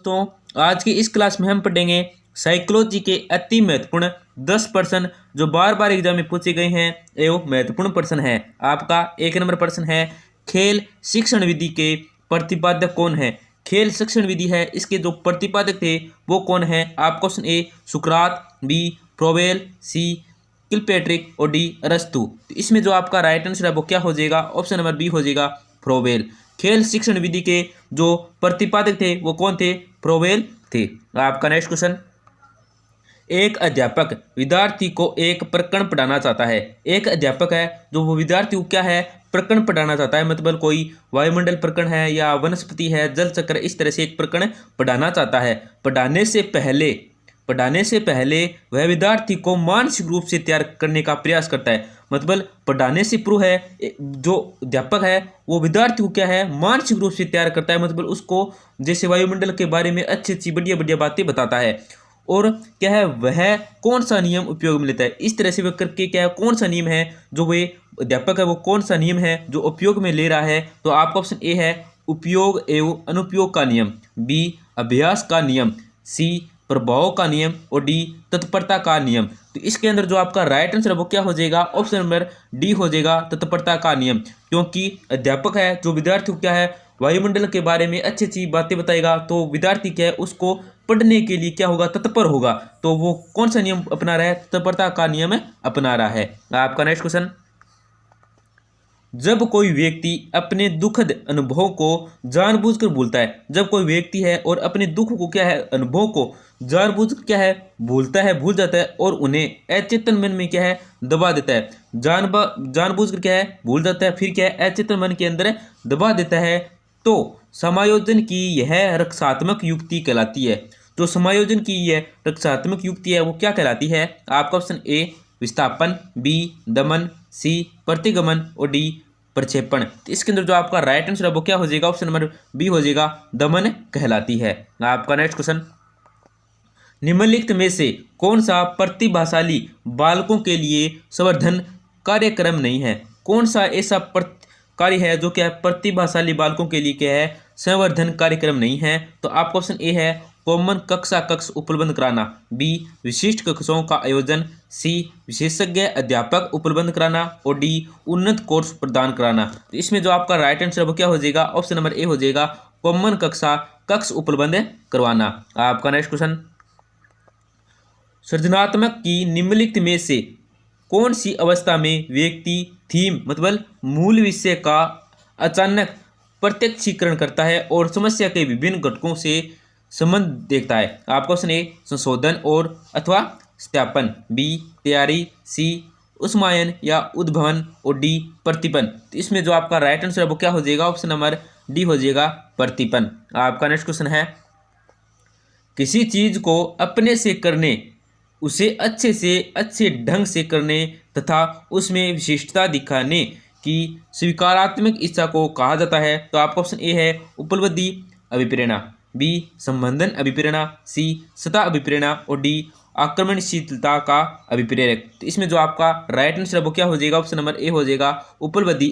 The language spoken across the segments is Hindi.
दोस्तों, आज की इस क्लास में हम पढ़ेंगे साइकोलॉजी के अति महत्वपूर्ण 10 प्रश्न जो बार बार एग्जाम में पूछे गए हैं एवं महत्वपूर्ण प्रश्न है। आपका 1 नंबर प्रश्न है, खेल शिक्षण विधि के प्रतिपादक कौन है। खेल शिक्षण विधि है, इसके जो प्रतिपादक थे वो कौन है। आपका option A Sukrat, B Froebel, C Kilpatrick और डी अरस्तु। तो इसमें जो आपका राइट आंसर है वो क्या हो जाएगा, ऑप्शन नंबर बी हो जाएगा फ्रोबेल। खेल शिक्षण विधि के जो प्रतिपादक थे वो कौन थे, फ्रोबेल थे। आपका नेक्स्ट क्वेश्चन, एक अध्यापक विद्यार्थी को एक प्रकरण पढ़ाना चाहता है। एक अध्यापक है जो वो विद्यार्थी को क्या है, प्रकरण पढ़ाना चाहता है, मतलब कोई वायुमंडल प्रकरण है या वनस्पति है, जल चक्र, इस तरह से एक प्रकरण पढ़ाना चाहता है। पढ़ाने से पहले वह विद्यार्थी को मानसिक रूप से तैयार करने का प्रयास करता है। मतलब पढ़ाने से पूर्व है जो अध्यापक है वो विद्यार्थी को क्या है, मानसिक रूप से तैयार करता है। मतलब उसको जैसे वायुमंडल के बारे में अच्छी अच्छी बढ़िया बढ़िया बातें बताता है। और क्या है, वह कौन सा नियम उपयोग में लेता है। इस तरह से वह करके क्या है, कौन सा नियम है जो वे अध्यापक है वो कौन सा नियम है जो उपयोग में ले रहा है। तो आपका ऑप्शन ए है उपयोग एवं अनुपयोग का नियम, बी अभ्यास का नियम, सी प्रभाव का नियम और डी तत्परता का नियम। तो इसके अंदर जो आपका राइट आंसर है वो क्या हो जाएगा, ऑप्शन नंबर डी हो जाएगा तत्परता का नियम। क्योंकि अध्यापक है जो विद्यार्थी को क्या है, वायुमंडल के बारे में अच्छी अच्छी बातें बताएगा, तो विद्यार्थी क्या है उसको पढ़ने के लिए क्या होगा, तत्पर होगा। तो वो कौन सा नियम अपना रहा है, तत्परता का नियम अपना रहा है। आपका नेक्स्ट क्वेश्चन, जब कोई व्यक्ति अपने दुखद अनुभव को जानबूझकर भूलता है। जब कोई व्यक्ति है और अपने दुख को क्या है, अनुभव को जानबूझकर क्या है भूलता है, भूल जाता है और उन्हें अचेतन मन में क्या है दबा देता है। जानबूझकर क्या है भूल जाता है, फिर क्या है अचेतन मन के अंदर दबा देता है, तो समायोजन की यह रक्षात्मक युक्ति कहलाती है। जो समायोजन की यह रक्षात्मक युक्ति है वो क्या कहलाती है। आपका ऑप्शन ए विस्थापन, बी दमन, सी प्रतिगमन और डी प्रक्षेपण। तो इसके अंदर जो आपका राइट आंसर है वो क्या हो जाएगा, ऑप्शन नंबर बी हो जाएगा दमन कहलाती है। आपका नेक्स्ट क्वेश्चन, निम्नलिखित में से कौन सा प्रतिभाशाली बालकों के लिए संवर्धन कार्यक्रम नहीं है। कौन सा ऐसा कार्य है जो क्या है प्रतिभाशाली बालकों के लिए क्या है संवर्धन कार्यक्रम नहीं है। तो आपका ऑप्शन ए है कॉमन कक्ष उपलब्ध कराना, बी विशिष्ट कक्षों का आयोजन, सी विशेषज्ञ अध्यापक उपलब्ध कराना और डी उन्नत कोर्स प्रदान कराना। तो इसमें जो आपका राइट आंसर है वो क्या हो जाएगा, ऑप्शन नंबर ए हो जाएगा कॉमन कक्ष उपलब्ध करवाना। आपका नेक्स्ट क्वेश्चन, सृजनात्मक की निम्नलिखित में से कौन सी अवस्था में व्यक्ति थीम मतलब मूल विषय का अचानक प्रत्यक्षीकरण करता है और समस्या के विभिन्न घटकों से संबंध देखता है। आपका ऑप्शन ए संशोधन और अथवा सत्यापन, बी तैयारी, सी उष्मायन या उद्भवन और डी प्रतिपन। तो इसमें जो आपका राइट आंसर है वो क्या हो जाएगा, ऑप्शन नंबर डी हो जाएगा प्रतिपन। आपका नेक्स्ट क्वेश्चन है, किसी चीज को अपने से करने, उसे अच्छे ढंग से करने तथा उसमें विशिष्टता दिखाने की स्वीकारात्मक इच्छा को कहा जाता है। तो आपका ऑप्शन ए है उपलब्धि अभिप्रेरणा, बी संबंधन अभिप्रेरणा, सी सतह अभिप्रेरणा और डी आक्रमणशीलता का अभिप्रेरक। तो इसमें जो आपका राइट आंसर है वो क्या हो जाएगा, ऑप्शन नंबर ए हो जाएगा उपलब्धि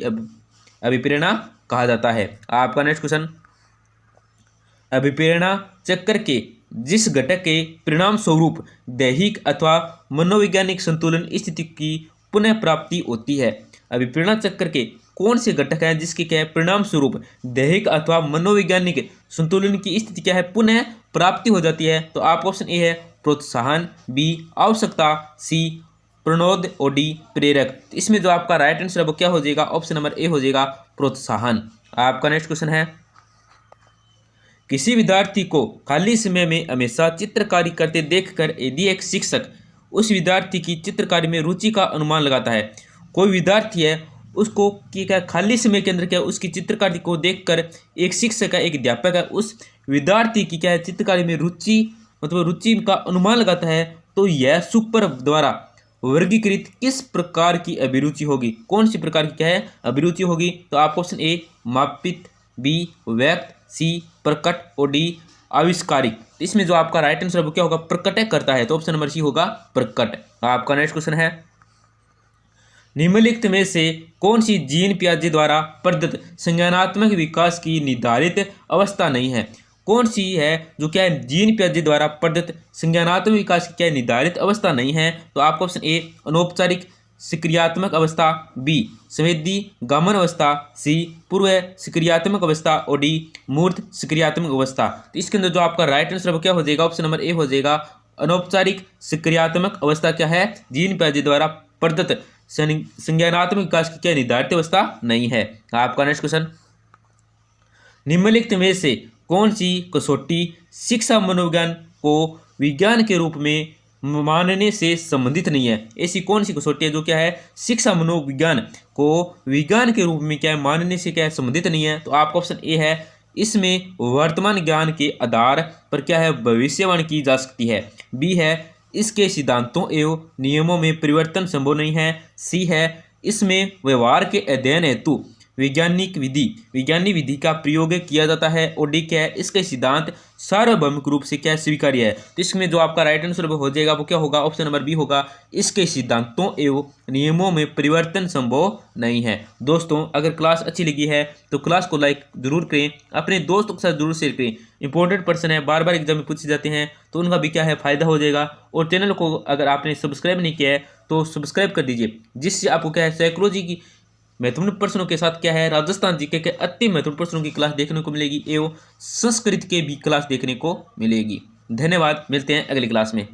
अभिप्रेरणा कहा जाता है। आपका नेक्स्ट क्वेश्चन, अभिप्रेरणा चक्र के जिस घटक के परिणाम स्वरूप दैहिक अथवा मनोवैज्ञानिक संतुलन स्थिति की पुनः प्राप्ति होती है। अभिप्रेरणा चक्र के कौन से घटक हैं जिसके क्या है परिणाम स्वरूप दैहिक अथवा मनोवैज्ञानिक संतुलन की स्थिति क्या है पुनः प्राप्ति हो जाती है। तो आपका ऑप्शन ए है प्रोत्साहन, बी आवश्यकता, सी प्रणोद और डी प्रेरक। तो इसमें जो आपका राइट आंसर है वो क्या हो जाएगा, ऑप्शन नंबर ए हो जाएगा प्रोत्साहन। आपका नेक्स्ट क्वेश्चन है, किसी विद्यार्थी को खाली समय में हमेशा चित्रकारी करते देखकर यदि एक शिक्षक उस विद्यार्थी की चित्रकारी में रुचि का अनुमान लगाता है। कोई विद्यार्थी है उसको क्या खाली समय के अंदर क्या उसकी चित्रकारी को देखकर एक शिक्षक है, एक अध्यापक है, उस विद्यार्थी की क्या है चित्रकारी में रुचि मतलब रुचि का अनुमान लगाता है। तो यह सुपर द्वारा वर्गीकृत किस प्रकार की अभिरुचि होगी, कौन सी प्रकार की क्या है अभिरुचि होगी। तो आपका ऑप्शन ए मापित, बी व्यक्त, सी प्रकट और डी आविष्कारिक। इसमें जो आपका राइट आंसर क्या होगा, प्रकट करता है। तो ऑप्शन नंबर सी होगा प्रकट। आपका नेक्स्ट क्वेश्चन है, निम्नलिखित में से कौन सी जीन पियाजे द्वारा प्रदत्त संज्ञानात्मक विकास की निर्धारित अवस्था नहीं है। कौन सी है जो क्या है जीन पियाजे द्वारा प्रदत्त संज्ञानात्मक विकास की क्या है निर्धारित अवस्था नहीं है? तो आपका ऑप्शन ए अनौपचारिक सक्रियात्मक अवस्था, बी संवेदी गमन अवस्था, सी पूर्व सक्रियात्मक अवस्था और डी मूर्त सक्रियात्मक अवस्था। तो इसके अंदर जो आपका राइट आंसर क्या हो जाएगा, ऑप्शन नंबर ए हो जाएगा। अनौपचारिक सक्रियात्मक अवस्था क्या है, जीन पियाजे द्वारा प्रदत्त संज्ञानात्मक विकास की क्या निर्धारित अवस्था नहीं है। आपका नेक्स्ट क्वेश्चन, निम्नलिखित में से कौन सी कसौटी शिक्षा मनोविज्ञान को विज्ञान के रूप में मानने से संबंधित नहीं है? ऐसी कौन सी कसौटी है जो क्या है शिक्षा मनोविज्ञान को विज्ञान के रूप में क्या है मानने से क्या है संबंधित नहीं है? तो आपका ऑप्शन ए है, इसमें वर्तमान ज्ञान के आधार पर क्या है भविष्यवाणी की जा सकती है। बी है, इसके सिद्धांतों एवं नियमों में परिवर्तन संभव नहीं है। सी है, इसमें व्यवहार के अध्ययन हेतु वैज्ञानिक विधि का प्रयोग किया जाता है। और डी क्या है, इसके सिद्धांत सार्वभौमिक रूप से क्या स्वीकार्य है। तो इसमें जो आपका राइट आंसर हो जाएगा वो क्या होगा, ऑप्शन नंबर बी होगा, इसके सिद्धांतों एवं नियमों में परिवर्तन संभव नहीं है। दोस्तों अगर क्लास अच्छी लगी है तो क्लास को लाइक जरूर करें, अपने दोस्तों के साथ जरूर शेयर करें। इंपॉर्टेंट पर्सन है, बार बार एग्जाम में पूछे जाते हैं तो उनका भी क्या है फायदा हो जाएगा। और चैनल को अगर आपने सब्सक्राइब नहीं किया है तो सब्सक्राइब कर दीजिए, जिससे आपको क्या है साइकोलॉजी की महत्वपूर्ण प्रश्नों के साथ क्या है राजस्थान जीके के अति महत्वपूर्ण प्रश्नों की क्लास देखने को मिलेगी एवं संस्कृत के भी क्लास देखने को मिलेगी। धन्यवाद, मिलते हैं अगली क्लास में।